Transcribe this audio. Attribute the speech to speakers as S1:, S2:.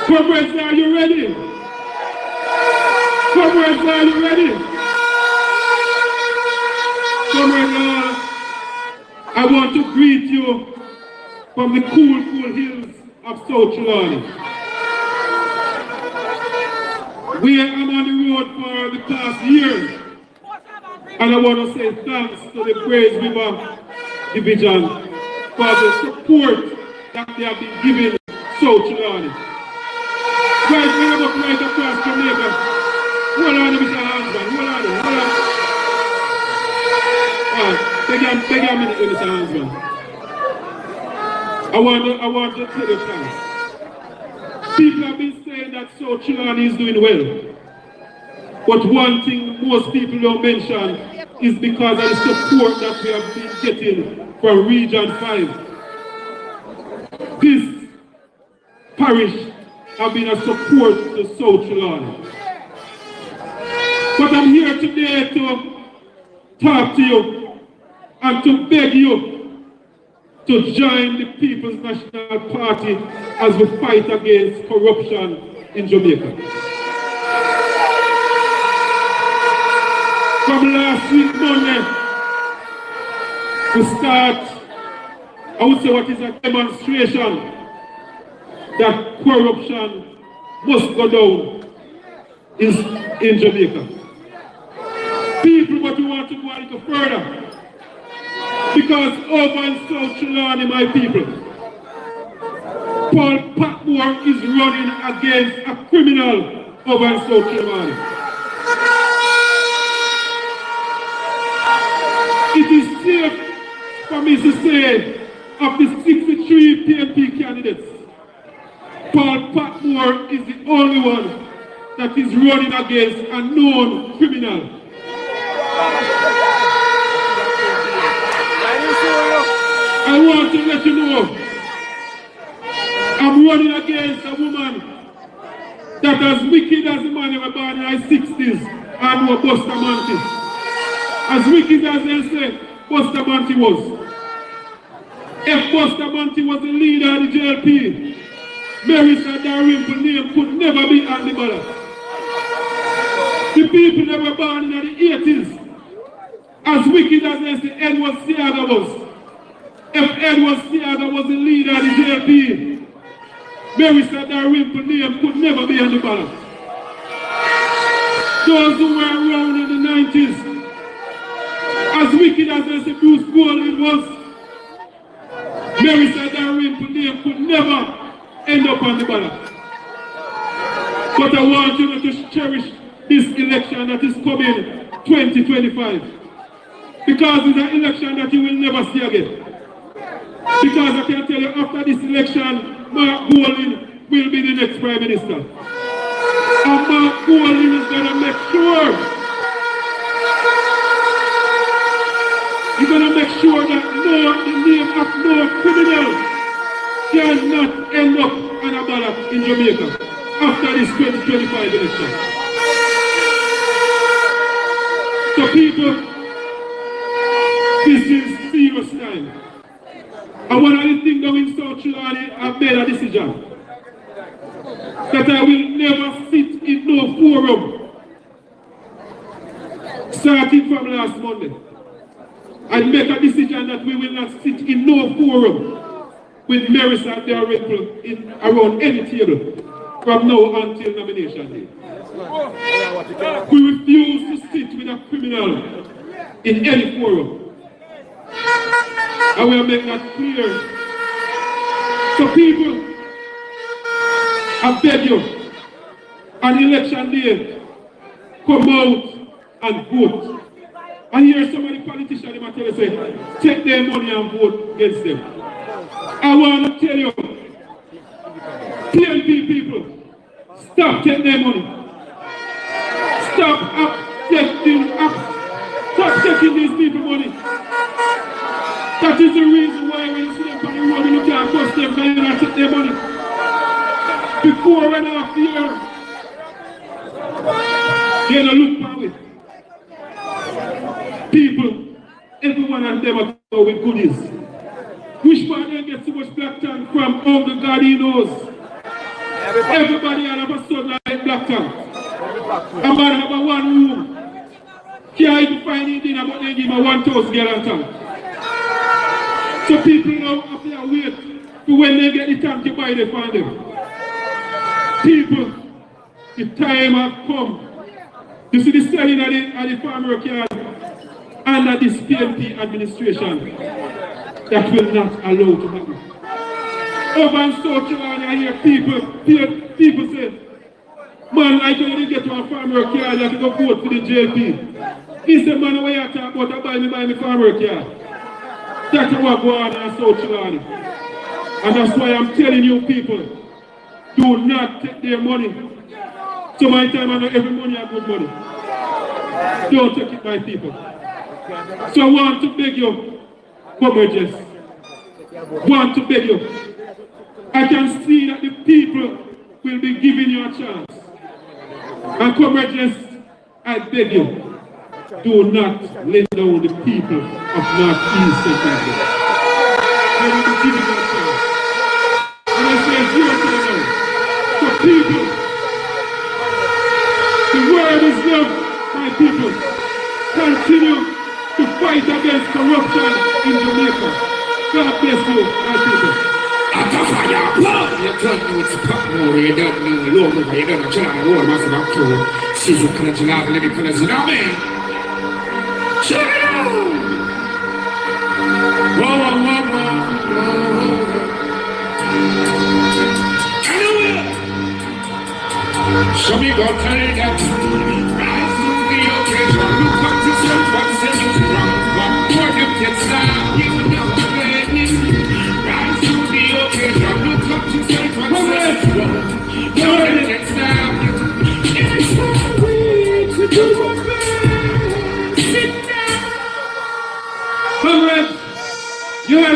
S1: Comrades, are you ready? Comrades, are you ready? Comrades, I want to greet you from the cool hills of South Trelawney. We are on the road for the past year, and I want to say thanks to the Praise River Division for the support that they have been giving South Trelawney. Guys, we have right across Jamaica. Hold on, Mr. Hansman. Hold on. Take a minute, Mr. Hansman. I want to tell you thanks. People have been saying that South Trelawney is doing well. But one thing most people don't mention is because of the support that we have been getting from Region 5. This parish have been a support to South Trelawney. But I'm here today to talk to you and to beg you to join the People's National Party as we fight against corruption in Jamaica. From last week Monday, we start, I would say what is a demonstration that corruption must go down in Jamaica. People, but we want to go a little further. Because over in South Trelawney, my people, Patmore is running against a criminal over in South Trelawney. It is safe for me to say, of the 63 PNP candidates, Patmore is the only one that is running against a known criminal. I want to let you know, I'm running against a woman that as wicked as the man who was born in her 60s and was Bustamante. As wicked as they say Bustamante was. If Bustamante was the leader of the JLP, Marissa Dalrymple name could never be on the ballot. The people that were born in the 80s, as wicked as they say Edward Seaga was. If Edward Seaga was the leader of the JLP, Marissa Dalrymple name could never be on the ballot. Those who were around in the 90s, as wicked as they say Bruce Golding was, Marissa Dalrymple name could never end up on the ballot. But I want you to cherish this election that is coming 2025. Because it's an election that you will never see again. Because I can tell you, after this election, Mark Golding will be the next Prime Minister. And Mark Golding is going to make sure, he's going to make sure that the name of no criminal cannot end up on a ballot in Jamaica after this 2025 election. So people, this is serious time. And one of the things that in South Trelawney, I've made a decision that I will never sit in no forum starting from last Monday. I make a decision that we will not sit in no forum with Marissa Dalrymple around any table from now until nomination day. We refuse to sit with a criminal in any forum. I will make that clear. So people, I beg you, on election day, come out and vote. I hear some of the politicians in my tell say, take their money and vote against them. I want to tell you, PNP people, stop taking their money. Stop taking these people money. That is the reason why when you see them on the road, you can't trust them because you don't take their money. Before and after year, they don't look for it. People, every one of them are come with goodies. Which part of them get so much black tongue from? Only God he knows. Everybody all of a sudden like black tongue. A man have a one room. Can't even find it dinner, but they give him a 1,000 gallon tank. So people now have to wait for when they get the tank to buy the for them. People, the time has come. You see the selling of the farmer yard under this PNP administration that will not allow to happen. Over in South Carolina, I hear people say, man, like when you get to a farmer car, you have to go vote for the JP. He said, man, when you talk about buy me farmer car. That's what go on in South Carolina. And that's why I'm telling you people, do not take their money. So my time I know every money is good money. Don't take it, my people. So I want to beg you, comrades. Want to beg you. I can see that the people will be giving you a chance. And comrades, I beg you, do not let down the people of Northeast Central. They will be giving you a chance. And I say zero to them now. So people, the word is love, my people. Continue to fight against corruption in Jamaica. God bless you, my people.
S2: You don't know it's Patmore, you don't know Lord, you don't know John, Lord, what's about to see you can you not let me put us in our man. So we go tell you that rise to the occasion, look up to yourself, what's saying you wrong, what more you can stop, you know rise to the occasion, look up to yourself, what's saying you wrong, you can stop, it's so weird to do what's bad, sit down.
S1: Comrades, you are